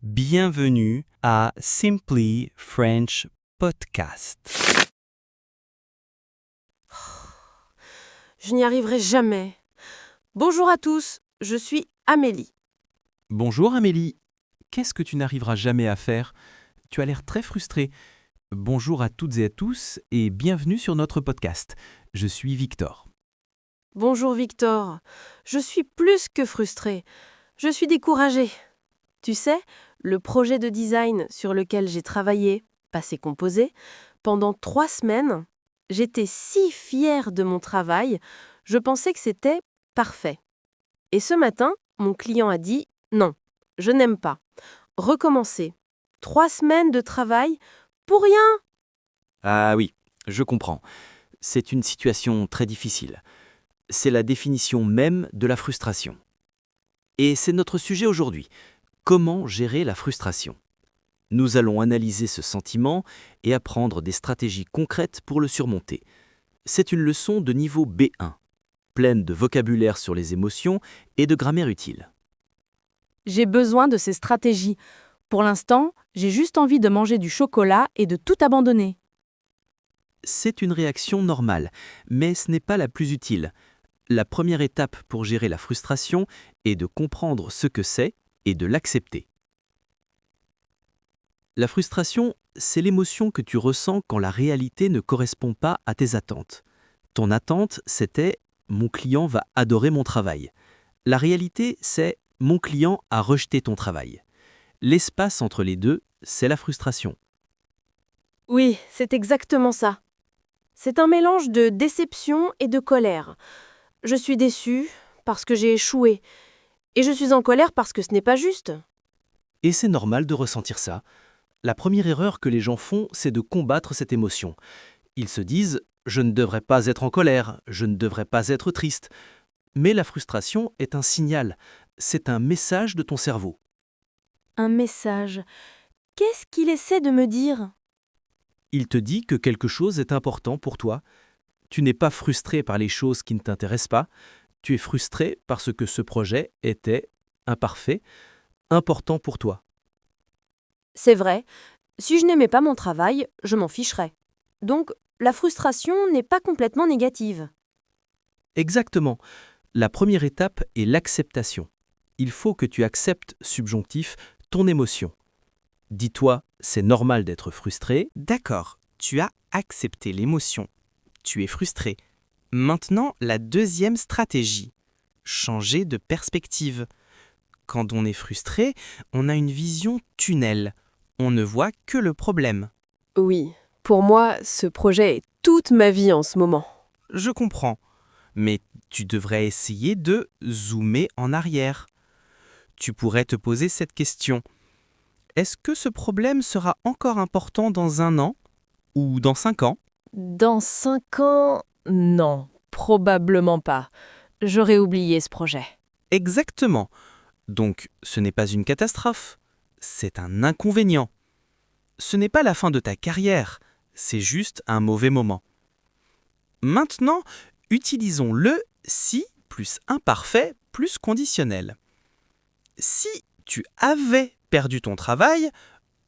Bienvenue à Simply French Podcast. Je n'y arriverai jamais. Bonjour à tous, je suis Amélie. Bonjour Amélie. Qu'est-ce que tu n'arriveras jamais à faire? Tu as l'air très frustrée. Bonjour à toutes et à tous et bienvenue sur notre podcast. Je suis Victor. Bonjour Victor. Je suis plus que frustrée. Je suis découragée. Tu sais, le projet de design sur lequel j'ai travaillé, passé composé, pendant 3 semaines, j'étais si fière de mon travail, je pensais que c'était parfait. Et ce matin, mon client a dit « Non, je n'aime pas. Recommencer. 3 semaines de travail pour rien !» Ah oui, je comprends. C'est une situation très difficile. C'est la définition même de la frustration. Et c'est notre sujet aujourd'hui. Comment gérer la frustration? Nous allons analyser ce sentiment et apprendre des stratégies concrètes pour le surmonter. C'est une leçon de niveau B1, pleine de vocabulaire sur les émotions et de grammaire utile. J'ai besoin de ces stratégies. Pour l'instant, j'ai juste envie de manger du chocolat et de tout abandonner. C'est une réaction normale, mais ce n'est pas la plus utile. La première étape pour gérer la frustration est de comprendre ce que c'est et de l'accepter. La frustration, c'est l'émotion que tu ressens quand la réalité ne correspond pas à tes attentes. Ton attente, c'était « mon client va adorer mon travail ». La réalité, c'est « mon client a rejeté ton travail ». L'espace entre les deux, c'est la frustration. Oui, c'est exactement ça. C'est un mélange de déception et de colère. Je suis déçue parce que j'ai échoué. Et je suis en colère parce que ce n'est pas juste. Et c'est normal de ressentir ça. La première erreur que les gens font, c'est de combattre cette émotion. Ils se disent « je ne devrais pas être en colère, je ne devrais pas être triste ». Mais la frustration est un signal, c'est un message de ton cerveau. Un message. Qu'est-ce qu'il essaie de me dire? Il te dit que quelque chose est important pour toi. Tu n'es pas frustré par les choses qui ne t'intéressent pas, tu es frustré parce que ce projet était imparfait, important pour toi. C'est vrai, si je n'aimais pas mon travail, je m'en ficherais. Donc, la frustration n'est pas complètement négative. Exactement. La première étape est l'acceptation. Il faut que tu acceptes, subjonctif, ton émotion. Dis-toi, c'est normal d'être frustré. D'accord, tu as accepté l'émotion. Tu es frustré. Maintenant, la deuxième stratégie. Changer de perspective. Quand on est frustré, on a une vision tunnel. On ne voit que le problème. Oui, pour moi, ce projet est toute ma vie en ce moment. Je comprends. Mais tu devrais essayer de zoomer en arrière. Tu pourrais te poser cette question. Est-ce que ce problème sera encore important dans 1 an ou dans 5 ans? Dans 5 ans, non, probablement pas. J'aurais oublié ce projet. Exactement. Donc, ce n'est pas une catastrophe. C'est un inconvénient. Ce n'est pas la fin de ta carrière. C'est juste un mauvais moment. Maintenant, utilisons le si plus imparfait plus conditionnel. Si tu avais perdu ton travail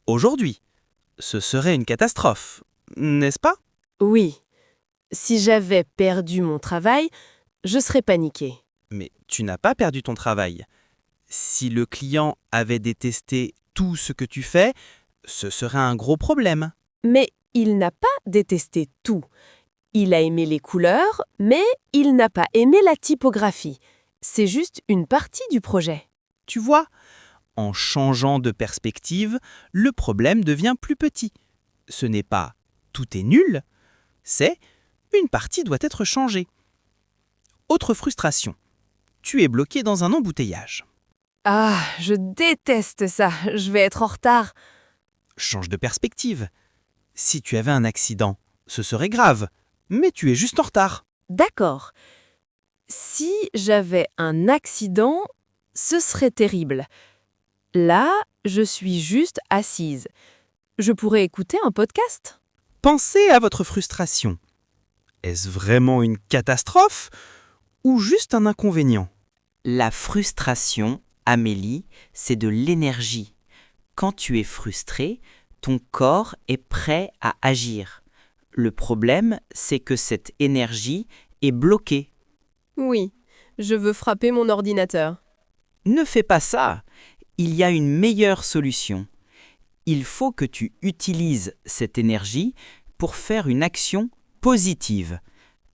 aujourd'hui, ce serait une catastrophe, n'est-ce pas? Oui, si j'avais perdu mon travail, je serais paniquée. Mais tu n'as pas perdu ton travail. Si le client avait détesté tout ce que tu fais, ce serait un gros problème. Mais il n'a pas détesté tout. Il a aimé les couleurs, mais il n'a pas aimé la typographie. C'est juste une partie du projet. Tu vois, en changeant de perspective, le problème devient plus petit. Ce n'est pas tout est nul, c'est une partie doit être changée. Autre frustration. Tu es bloqué dans un embouteillage. Ah, je déteste ça. Je vais être en retard. Change de perspective. Si tu avais un accident, ce serait grave, mais tu es juste en retard. D'accord. Si j'avais un accident, ce serait terrible. Là, je suis juste assise. Je pourrais écouter un podcast. Pensez à votre frustration. Est-ce vraiment une catastrophe ou juste un inconvénient? La frustration, Amélie, c'est de l'énergie. Quand tu es frustré, ton corps est prêt à agir. Le problème, c'est que cette énergie est bloquée. Oui, je veux frapper mon ordinateur. Ne fais pas ça. Il y a une meilleure solution. Il faut que tu utilises cette énergie pour faire une action positive.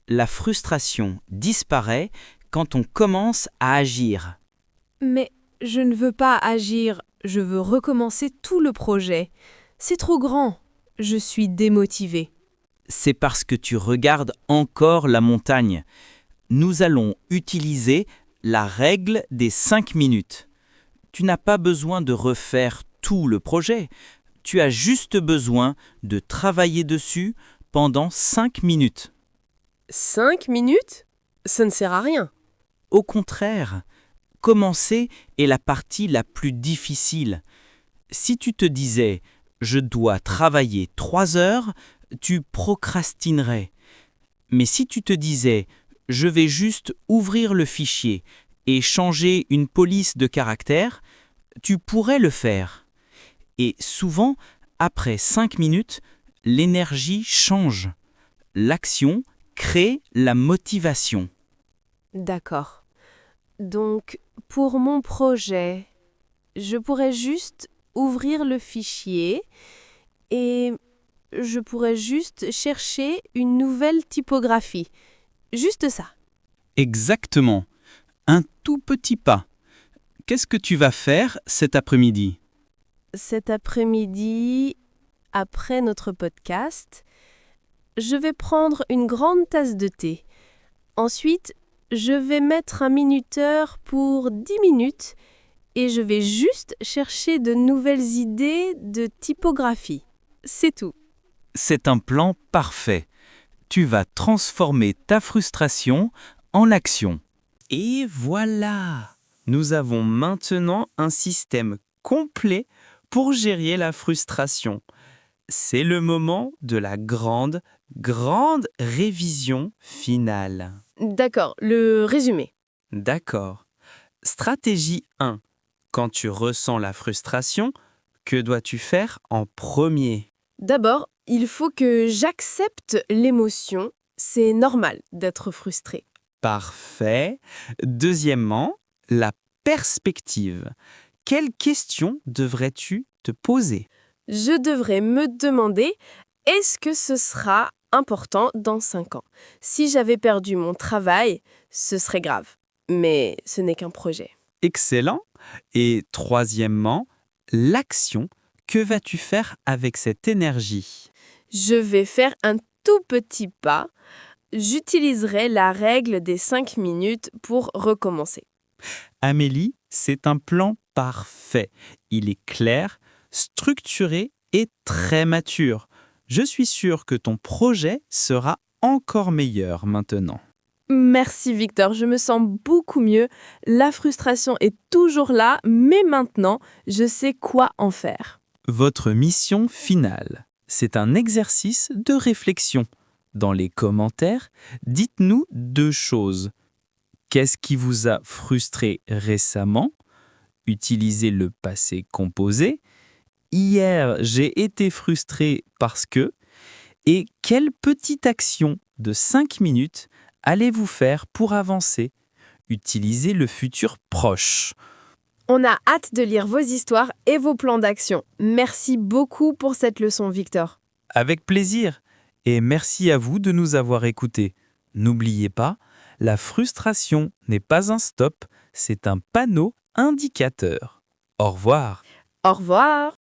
La frustration disparaît quand on commence à agir. Mais je ne veux pas agir, je veux recommencer tout le projet. C'est trop grand. Je suis démotivée. C'est parce que tu regardes encore la montagne. Nous allons utiliser la règle des 5 minutes. Tu n'as pas besoin de refaire tout le projet. Tu as juste besoin de travailler dessus pendant 5 minutes. 5 minutes? Ça ne sert à rien. Au contraire, commencer est la partie la plus difficile. Si tu te disais « je dois travailler 3 heures », tu procrastinerais. Mais si tu te disais « je vais juste ouvrir le fichier et changer une police de caractère », tu pourrais le faire. Et souvent, après 5 minutes, l'énergie change. L'action crée la motivation. D'accord. Donc, pour mon projet, je pourrais juste ouvrir le fichier et je pourrais juste chercher une nouvelle typographie. Juste ça. Exactement. Un tout petit pas. Qu'est-ce que tu vas faire cet après-midi ? Cet après-midi, après notre podcast, je vais prendre une grande tasse de thé. Ensuite, je vais mettre un minuteur pour 10 minutes et je vais juste chercher de nouvelles idées de typographie. C'est tout. C'est un plan parfait. Tu vas transformer ta frustration en action. Et voilà! Nous avons maintenant un système complet pour gérer la frustration. C'est le moment de la grande révision finale. D'accord, le résumé. D'accord. Stratégie 1. Quand tu ressens la frustration, que dois-tu faire en premier ? D'abord, il faut que j'accepte l'émotion. C'est normal d'être frustré. Parfait. Deuxièmement, la perspective. Quelles questions devrais-tu te poser ? Je devrais me demander, est-ce que ce sera important dans 5 ans? Si j'avais perdu mon travail, ce serait grave. Mais ce n'est qu'un projet. Excellent. Et troisièmement, l'action. Que vas-tu faire avec cette énergie ? Je vais faire un tout petit pas. J'utiliserai la règle des 5 minutes pour recommencer. Amélie, c'est un plan parfait. Il est clair, structuré et très mature. Je suis sûr que ton projet sera encore meilleur maintenant. Merci Victor, je me sens beaucoup mieux. La frustration est toujours là, mais maintenant, je sais quoi en faire. Votre mission finale, c'est un exercice de réflexion. Dans les commentaires, dites-nous 2 choses. Qu'est-ce qui vous a frustré récemment ? Utilisez le passé composé. Hier, j'ai été frustré parce que. Et quelle petite action de 5 minutes allez-vous faire pour avancer ? Utilisez le futur proche. On a hâte de lire vos histoires et vos plans d'action. Merci beaucoup pour cette leçon, Victor. Avec plaisir. Et merci à vous de nous avoir écoutés. N'oubliez pas, la frustration n'est pas un stop, c'est un panneau indicateur. Au revoir. Au revoir.